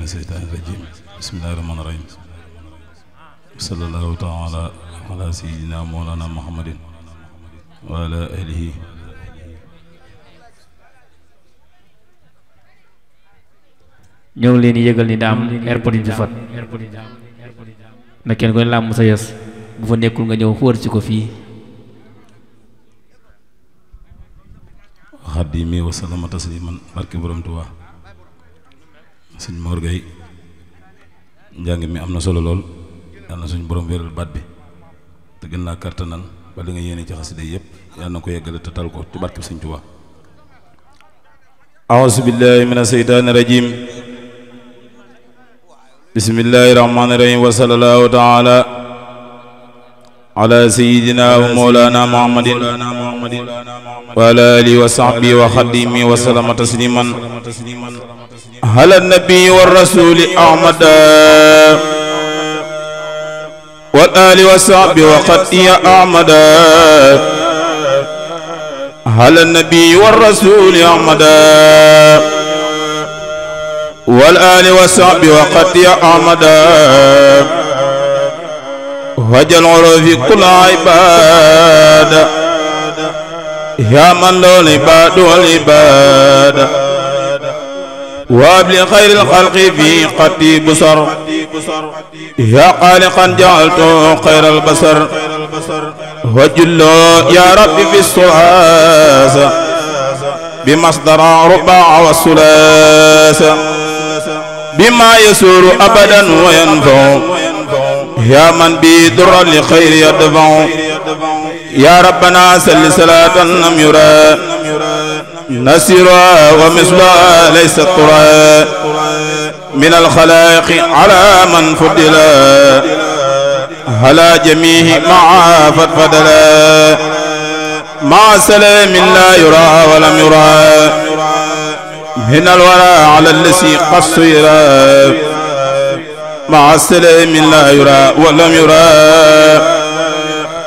الشيطان الرجيم بسم الله الرحمن الرحيم صلى الله تعالى على سيدنا مولانا محمد وعلى آله ñoo ngi leen di yëgal ni daa am airport yi fi fat na kenn koy làmm sa yas bu fa nekkul nga ñëw wër ci ko fii xadimi wa salama tasliman barke borom Tuubaa sëñ Mor Gueye njàng mi am na solo lool yàlla na suñ borom wéral baat bi te gën laa kartanal ba li nga yéene ci xasida yëpp yàlla na ko yeggale te tal ko ci barke sëñ Tuubaa a'uuzu billahi mina seytaani rajim bismillahi rahmaani rahim wa sallallahu taala ala sayyidina wa mawlana muhammadin wa ala alihi wa sahbihi wa xadimi wa salama tasliman ala nabi wa rasuli ahmada wa ali wa sahbihi wa xadiya ahmada ala nabi wa rasuli ahmada wa ali wa sahbihi wa xadiya ahmada wajal urufi kulla ibada ya man lol ibadu wal ibada وابل خير الخلق في قتي بصر يا خالقا جعلت خير البصر وجل يا ربي في السعاس بمصدر رباع والثلاث بما يسور ابدا وينفع يا من بيدر لخير يدفع يا ربنا صل صلاة لم يرى نسيرا ومثلها ليس الطرى من الخلائق على من فضلا على جميع مع فضلا مع سلام لا يرى ولم يرى من الورى على الذي قصيرا مع السلام لا يرى ولم يرى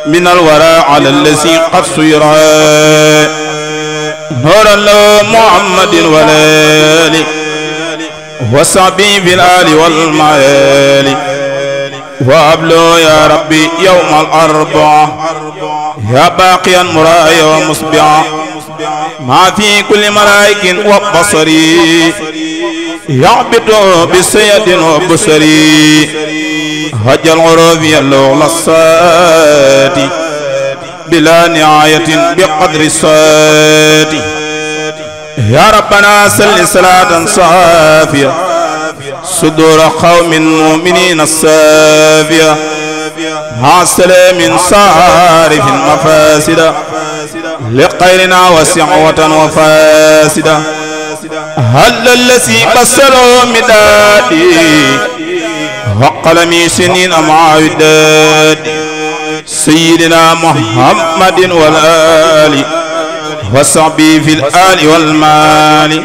من الورى على الذي قصيرا نور الله محمد والآل وصحبه بالآل والمآل وابلو يا ربي يوم الأربعاء يا باقيا مرايا ومصبعا ما في كل ملائك وبصري يعبد بسيد وبصري هج العروف يلو الصاد بلا نهاية بقدر الصاد يا ربنا صل صلاة صافية صدور قوم مؤمنين الصافية مع سلام صارف مفاسد لقيرنا وسعوة وفاسدة هل الذي بسلوا مدادي وقلمي سنين مع ودادي سيدنا محمد والآل وصحبه في الآل والمال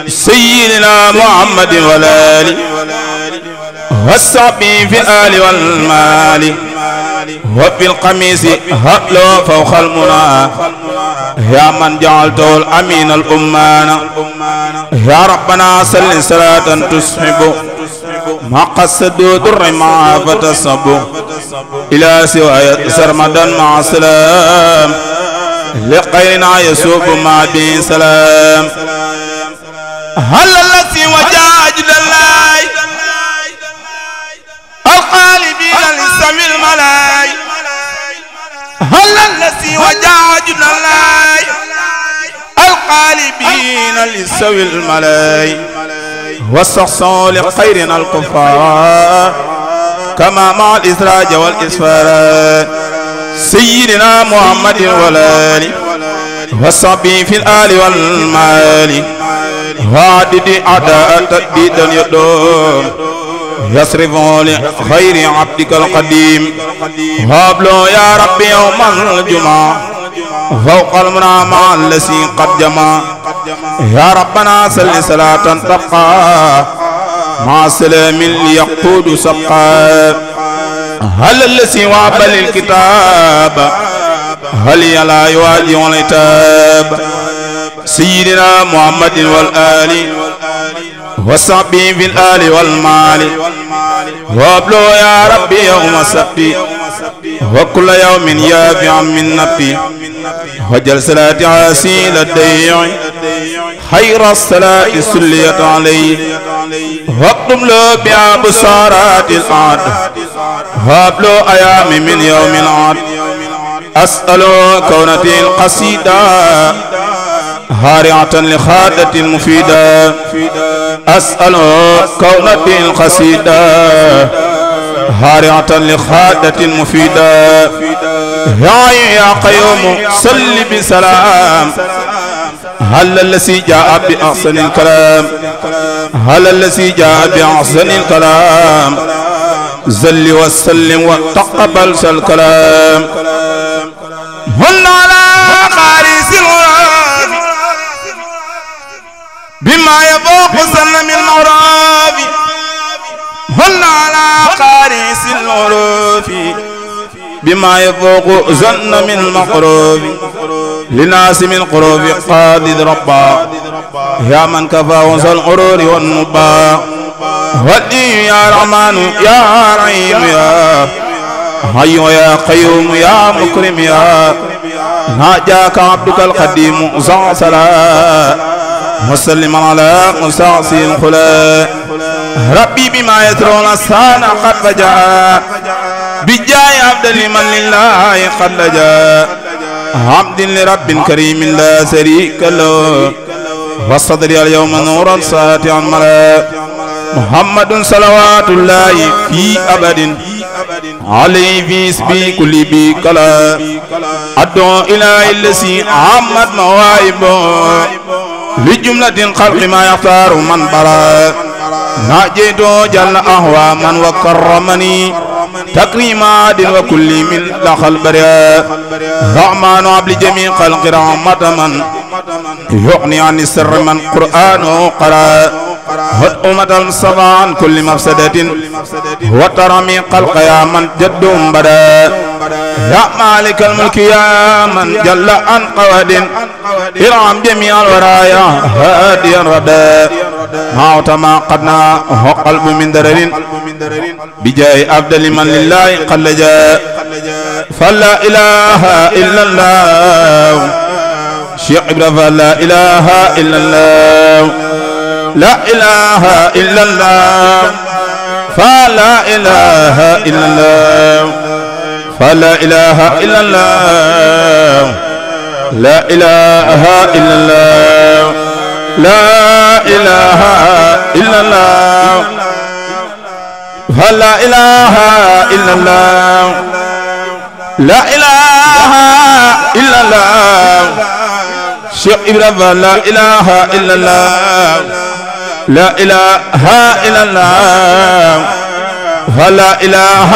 سيدنا محمد والآل وصحبه في الآل والمال وفي القميص هبلو فوق المنى يا من جعلته الأمين الأمانة يا ربنا صل صلاة تسحب ما قصد در ما فتصب إلى سوايا سرمدا مع سلام لقينا يسوب مع دين سلام هل الذي وجاجد الله القالبين لسمي الملاي هل الذي وجاجد الله القالبين لسوي الملاي والصحصان لخيرنا الكفار كما مع الإسراج والإسفار سيدنا محمد والآل وصحبه في الآل والمال وعدد أعداء تدبيدا يدوم يصرف لخير عبدك القديم وابلو يا ربي يوم الجمعة فوق المنى مع الذي قد جمع يا ربنا صل صلاة تبقى مع سلام ليقود سبقا هل الذي وعبل الكتاب هل يلا يواجه العتاب سيدنا محمد والآل وصحبه في الآل والمال وابلو يا ربي يوم السبت وكل يوم يافع من نبتي وجل صلاة عاسيل الديع خير الصلاة سليت عليه واقدم له بأبصارات العاد وابلو أيام من يوم العاد أسأل كونتي القصيدة هارعة لخادة مفيدة أسأل كونتي القصيدة هارعة لخادة مفيدة يا قيوم صل بسلام هل الذي جاء بأحسن الكلام هل الذي جاء بأحسن الكلام زل وسلم وتقبل الكلام هن على خارس الغراب بما يفوق سن من الغراب هن على خارس الغراب بما يفوق زن من المقروب لناس من قروب قادد ربا يا من كفاه الغرور والنبا ودي يا رحمن يا رحيم يا حي يا قيوم يا مكرم يا ناجاك عبدك القديم صلى وسلم على مستعصي الخلاء ربي بما يترون السان قد فجاء بجاي عبد لمن لله قد لجا عبد لرب كريم لا شريك له وصدري اليوم نورا ساتعا ملا محمد صلوات الله في أبد عليه في اسمي كل بكلا أدعو إلى الذي عمد مواهبه لجملة خلق ما يختار من برا ناجيت جل أهوى من وكرمني تكريم عاد وكل من دخل بريا رحمن عبد جميع خلق رحمة من يغني عن السر من قرآن قرأ أمة المصطفى عن كل مفسدة وترمي خلق يا من جد بدا يا مالك الملك يا من جل عن قواد إرام جميع الورايا هادي الردى هاوت ما قدنا هو قلب من درر بجاي أفضل من لله قل جاء فلا إله إلا الله شيخ إبراهيم فلا إله إلا الله لا إله إلا الله فلا إله إلا الله فلا إله إلا الله لا إله إلا الله لا إله إلا الله فلا إله إلا الله لا إله إلا الله شيخ إبراهيم لا إله إلا الله لا إله إلا الله فلا إله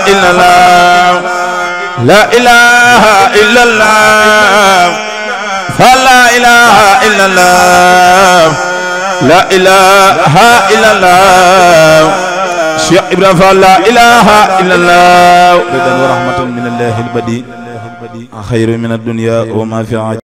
إلا الله لا إله إلا الله فلا إله إلا الله لا إله إلا الله شيخ إبراهيم لا إله إلا الله رضا ورحمة من الله البديع خير من الدنيا وما في